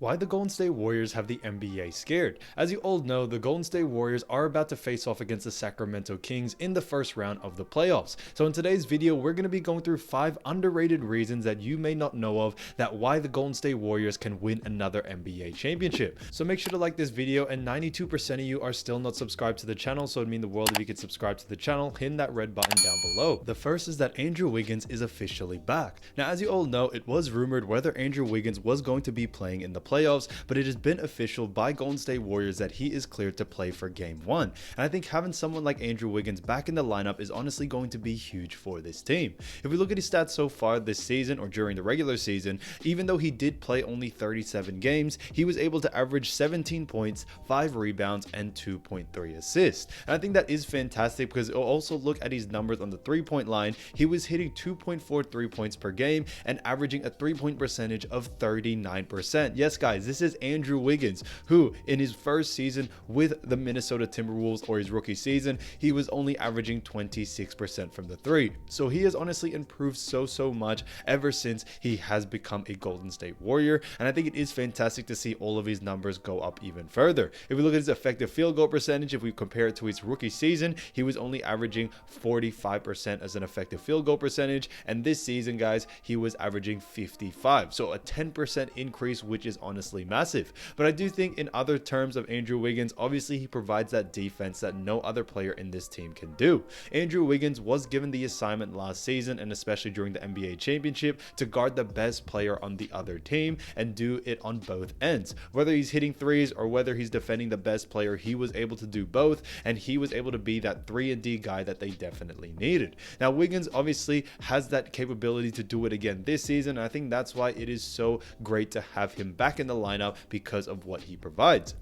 Why the Golden State Warriors have the NBA scared? As you all know, the Golden State Warriors are about to face off against the Sacramento Kings in the first round of the playoffs. So in today's video, we're going to be going through 5 underrated reasons that you may not know of that why the Golden State Warriors can win another NBA championship. So make sure to like this video, and 92% of you are still not subscribed to the channel, so it'd mean the world if you could subscribe to the channel, hit that red button down below. The first is that Andrew Wiggins is officially back. Now, as you all know, it was rumored whether Andrew Wiggins was going to be playing in the playoffs, but it has been official by Golden State Warriors that he is cleared to play for game 1. And I think having someone like Andrew Wiggins back in the lineup is honestly going to be huge for this team. If we look at his stats so far this season or during the regular season, even though he did play only 37 games, he was able to average 17 points, 5 rebounds, and 2.3 assists. And I think that is fantastic because also look at his numbers on the 3-point line. He was hitting 2.4 3-points per game and averaging a 3-point percentage of 39%. Yes, guys, this is Andrew Wiggins, who in his first season with the Minnesota Timberwolves, or his rookie season, he was only averaging 26% from the 3. So he has honestly improved so much ever since he has become a Golden State Warrior, and I think it is fantastic to see all of his numbers go up even further. If we look at his effective field goal percentage, if we compare it to his rookie season, he was only averaging 45% as an effective field goal percentage, and this season, guys, he was averaging 55. So a 10% increase, which is honestly massive. But I do think in other terms of Andrew Wiggins, obviously he provides that defense that no other player in this team can do. Andrew Wiggins was given the assignment last season, and especially during the NBA championship, to guard the best player on the other team and do it on both ends. Whether he's hitting threes or whether he's defending the best player, he was able to do both, and he was able to be that 3-and-D guy that they definitely needed. Now, Wiggins obviously has that capability to do it again this season, and I think that's why it is so great to have him back in the lineup because of what he provides.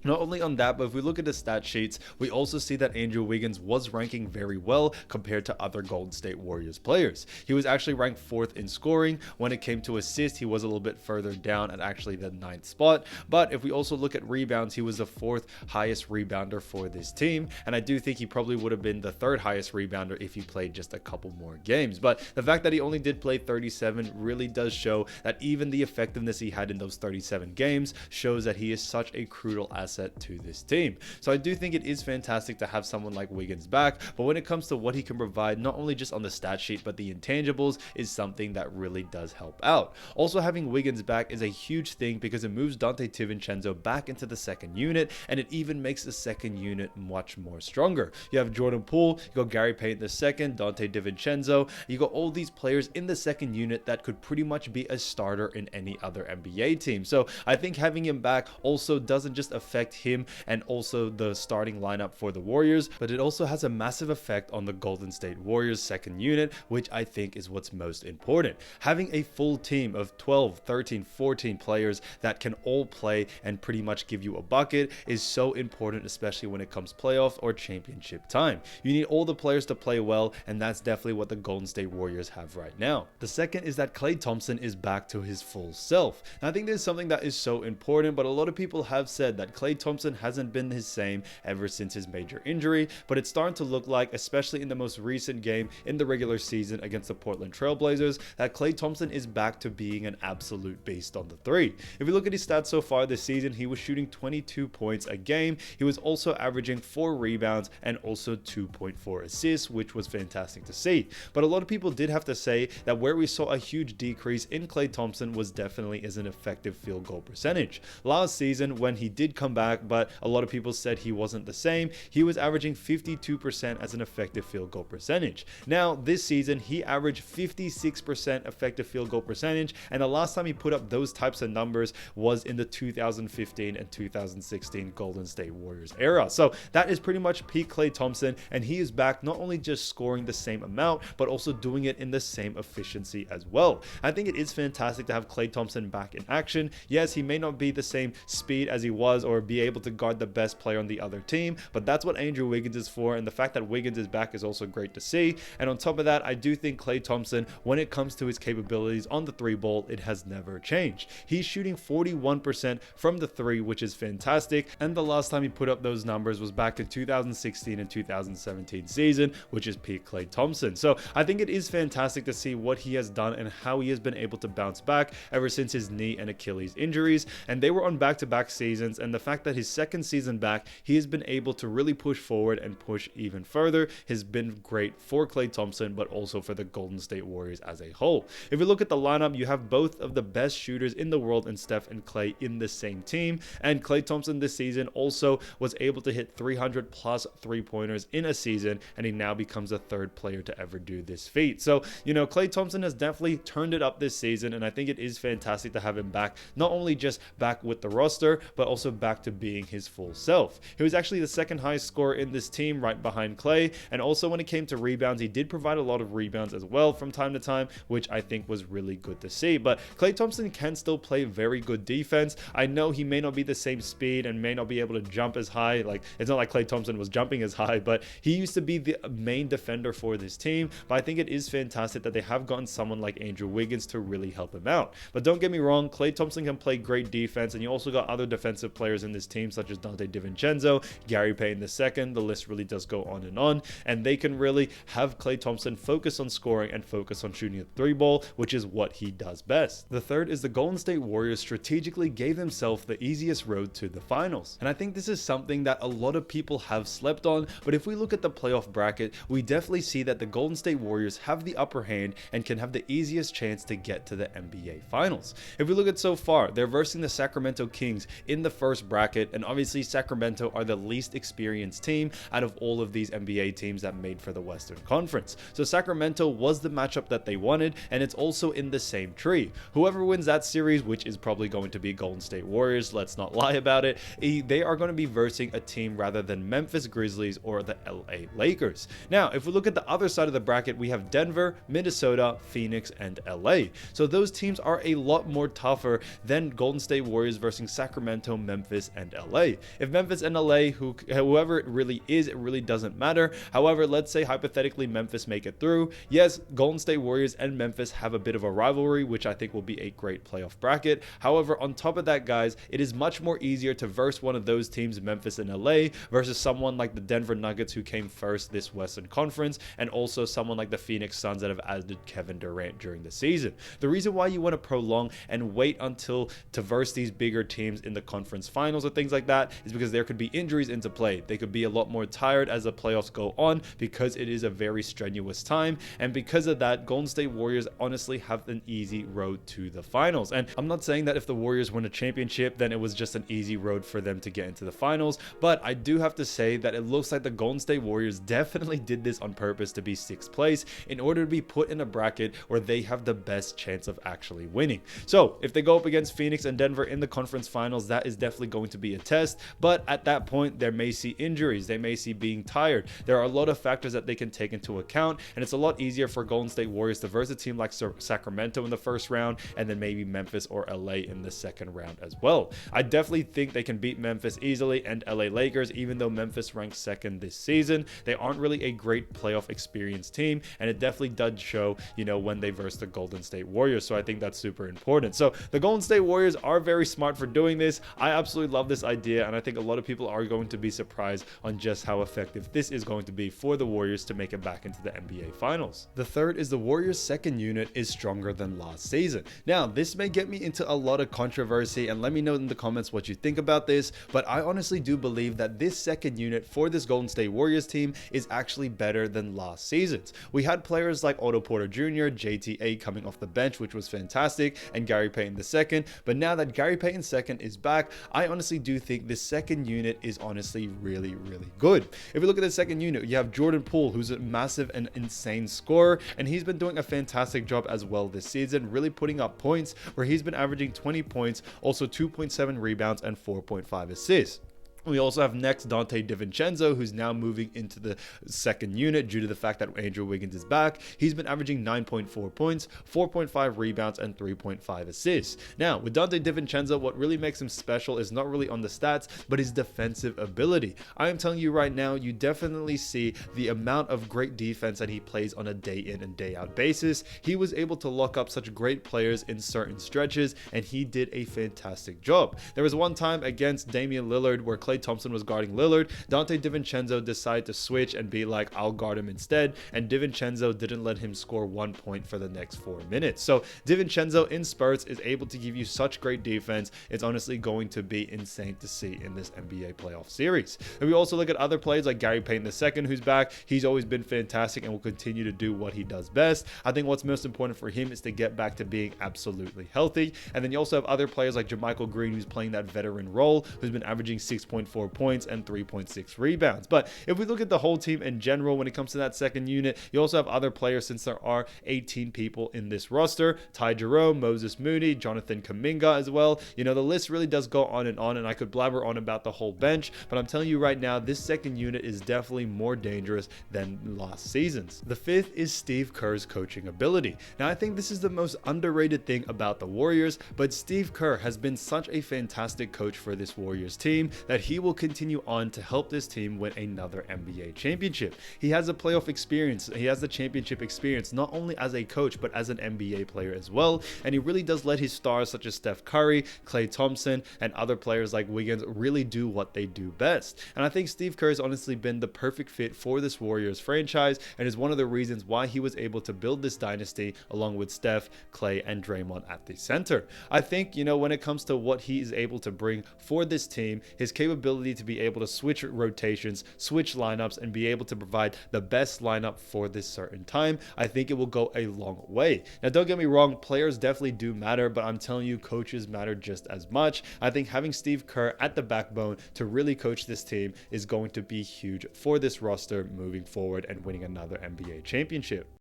Not only on that, but if we look at the stat sheets, we also see that Andrew Wiggins was ranking very well compared to other Golden State Warriors players. He was actually ranked 4th in scoring. When it came to assists, he was a little bit further down at actually the 9th spot. But if we also look at rebounds, he was the 4th highest rebounder for this team. And I do think he probably would have been the 3rd highest rebounder if he played just a couple more games. But the fact that he only did play 37 really does show that even the effectiveness he had in those 37 games shows that he is such a crucial asset to this team. So I do think it is fantastic to have someone like Wiggins back, but when it comes to what he can provide, not only just on the stat sheet, but the intangibles is something that really does help out. Also, having Wiggins back is a huge thing because it moves Donte DiVincenzo back into the second unit, and it even makes the second unit much more stronger. You have Jordan Poole, you got Gary Payton II, Donte DiVincenzo, you got all these players in the second unit that could pretty much be a starter in any other NBA team. So I think having him back also doesn't just affect him and also the starting lineup for the Warriors, but it also has a massive effect on the Golden State Warriors second unit, which I think is what's most important. Having a full team of 12, 13, 14 players that can all play and pretty much give you a bucket is so important, especially when it comes playoff or championship time. You need all the players to play well, and that's definitely what the Golden State Warriors have right now. The second is that Klay Thompson is back to his full self. And I think this is something that is so important, but a lot of people have said that Klay Thompson hasn't been his same ever since his major injury, but it's starting to look like, especially in the most recent game in the regular season against the Portland Trail Blazers, that Klay Thompson is back to being an absolute beast on the 3. If we look at his stats so far this season, he was shooting 22 points a game. He was also averaging 4 rebounds and also 2.4 assists, which was fantastic to see. But a lot of people did have to say that where we saw a huge decrease in Klay Thompson was definitely as an effective field goal percentage. Last season, when he did come back, but a lot of people said he wasn't the same, he was averaging 52% as an effective field goal percentage. Now, this season, he averaged 56% effective field goal percentage, and the last time he put up those types of numbers was in the 2015 and 2016 Golden State Warriors era. So that is pretty much peak Klay Thompson, and he is back not only just scoring the same amount, but also doing it in the same efficiency as well. I think it is fantastic to have Klay Thompson back in action. Yes, he may not be the same speed as he was or be able to guard the best player on the other team, but that's what Andrew Wiggins is for, and the fact that Wiggins is back is also great to see. And on top of that, I do think Klay Thompson, when it comes to his capabilities on the three ball, it has never changed. He's shooting 41% from the three, which is fantastic, and the last time he put up those numbers was back in 2016 and 2017 season, which is peak Klay Thompson. So I think it is fantastic to see what he has done and how he has been able to bounce back ever since his knee and Achilles injuries, and they were on back-to-back seasons, and the fact that his second season back, he has been able to really push forward and push even further has been great for Klay Thompson, but also for the Golden State Warriors as a whole. If you look at the lineup, you have both of the best shooters in the world in Steph and Klay in the same team, and Klay Thompson this season also was able to hit 300 plus three-pointers in a season, and he now becomes the third player to ever do this feat. So, Klay Thompson has definitely turned it up this season, and I think it is fantastic to have him back, not only just back with the roster, but also back to being his full self. He was actually the second highest scorer in this team, right behind Klay, and also when it came to rebounds, he did provide a lot of rebounds as well from time to time, which I think was really good to see. But Klay Thompson can still play very good defense. I know he may not be the same speed and may not be able to jump as high. Like, it's not like Klay Thompson was jumping as high, but he used to be the main defender for this team. But I think it is fantastic that they have gotten someone like Andrew Wiggins to really help him out. But don't get me wrong, Klay Thompson can play great defense, and you also got other defensive players in this team such as Dante DiVincenzo, Gary Payton II. The list really does go on, and they can really have Klay Thompson focus on scoring and focus on shooting a three ball, which is what he does best. The third is the Golden State Warriors strategically gave themselves the easiest road to the finals, and I think this is something that a lot of people have slept on. But if we look at the playoff bracket, we definitely see that the Golden State Warriors have the upper hand and can have the easiest chance to get to the NBA Finals. If we look at so far, they're versing the Sacramento Kings in the first bracket, and obviously Sacramento are the least experienced team out of all of these NBA teams that made for the Western Conference. So Sacramento was the matchup that they wanted, and it's also in the same tree. Whoever wins that series, which is probably going to be Golden State Warriors, let's not lie about it, they are going to be versing a team rather than Memphis Grizzlies or the LA Lakers. Now, if we look at the other side of the bracket, we have Denver, Minnesota, Phoenix, and LA. So those teams are a lot more tougher than Golden State Warriors versus Sacramento, Memphis, and LA. If Memphis and LA, whoever it really is, it really doesn't matter. However, let's say hypothetically Memphis make it through. Yes, Golden State Warriors and Memphis have a bit of a rivalry, which I think will be a great playoff bracket. However, on top of that, guys, it is much more easier to verse one of those teams, Memphis and LA, versus someone like the Denver Nuggets, who came first this Western Conference, and also someone like the Phoenix Suns that have added Kevin Durant during the season. The reason why you want to prolong and wait until to verse these bigger teams in the conference finals or things like that is because there could be injuries into play. They could be a lot more tired as the playoffs go on because it is a very strenuous time, and because of that, Golden State Warriors honestly have an easy road to the finals. And I'm not saying that if the Warriors win a championship, then it was just an easy road for them to get into the finals, but I do have to say that it looks like the Golden State Warriors definitely did this on purpose to be 6th place in order to be put in a bracket where they have the best chance of actually winning. So if they go up against Phoenix and Denver in the conference finals, that is definitely going to be a test, but at that point they may see injuries, they may see being tired. There are a lot of factors that they can take into account, and it's a lot easier for Golden State Warriors to verse a team like Sacramento in the first round, and then maybe Memphis or LA in the second round as well. I definitely think they can beat Memphis easily and LA Lakers, even though Memphis ranks second this season. They aren't really a great playoff experienced team, and it definitely does show, when they verse the Golden State Warriors. So I think that's super important. So the Golden State Warriors are very smart for doing this. I absolutely love this idea, and I think a lot of people are going to be surprised on just how effective this is going to be for the Warriors to make it back into the NBA Finals. The third is the Warriors' second unit is stronger than last season. Now, this may get me into a lot of controversy, and let me know in the comments what you think about this, but I honestly do believe that this second unit for this Golden State Warriors team is actually better than last season's. We had players like Otto Porter Jr., JTA coming off the bench, which was fantastic, and Gary Payton II, but now that Gary Payton II is back, I honestly do think this second unit is honestly really, really good. If you look at the second unit, you have Jordan Poole, who's a massive and insane scorer, and he's been doing a fantastic job as well this season, really putting up points where he's been averaging 20 points, also 2.7 rebounds and 4.5 assists. We also have next Dante DiVincenzo, who's now moving into the second unit due to the fact that Andrew Wiggins is back. He's been averaging 9.4 points, 4.5 rebounds, and 3.5 assists. Now, with Dante DiVincenzo, what really makes him special is not really on the stats, but his defensive ability. I am telling you right now, you definitely see the amount of great defense that he plays on a day in and day out basis. He was able to lock up such great players in certain stretches, and he did a fantastic job. There was one time against Damian Lillard where Klay Thompson was guarding Lillard. Dante DiVincenzo decided to switch and be like, I'll guard him instead, and DiVincenzo didn't let him score 1 point for the next 4 minutes. So DiVincenzo in spurts is able to give you such great defense. It's honestly going to be insane to see in this NBA playoff series. And we also look at other players like Gary Payton II, who's back. He's always been fantastic and will continue to do what he does best. I think what's most important for him is to get back to being absolutely healthy. And then you also have other players like JaMychal Green, who's playing that veteran role, who's been averaging 6.4 points and 3.6 rebounds. But if we look at the whole team in general, when it comes to that second unit, you also have other players, since there are 18 people in this roster. Ty Jerome, Moses Moody, Jonathan Kuminga as well. You know, the list really does go on, and I could blabber on about the whole bench, but I'm telling you right now, this second unit is definitely more dangerous than last season's. The fifth is Steve Kerr's coaching ability. Now, I think this is the most underrated thing about the Warriors, but Steve Kerr has been such a fantastic coach for this Warriors team that he will continue on to help this team win another NBA championship. He has a playoff experience. He has the championship experience, not only as a coach, but as an NBA player as well. And he really does let his stars such as Steph Curry, Klay Thompson, and other players like Wiggins really do what they do best. And I think Steve Kerr has honestly been the perfect fit for this Warriors franchise, and is one of the reasons why he was able to build this dynasty along with Steph, Klay, and Draymond at the center. I think, you know, when it comes to what he is able to bring for this team, his capability to be able to switch rotations, switch lineups, and be able to provide the best lineup for this certain time, I think it will go a long way. Now, don't get me wrong, players definitely do matter, but I'm telling you, coaches matter just as much. I think having Steve Kerr at the backbone to really coach this team is going to be huge for this roster moving forward and winning another NBA championship.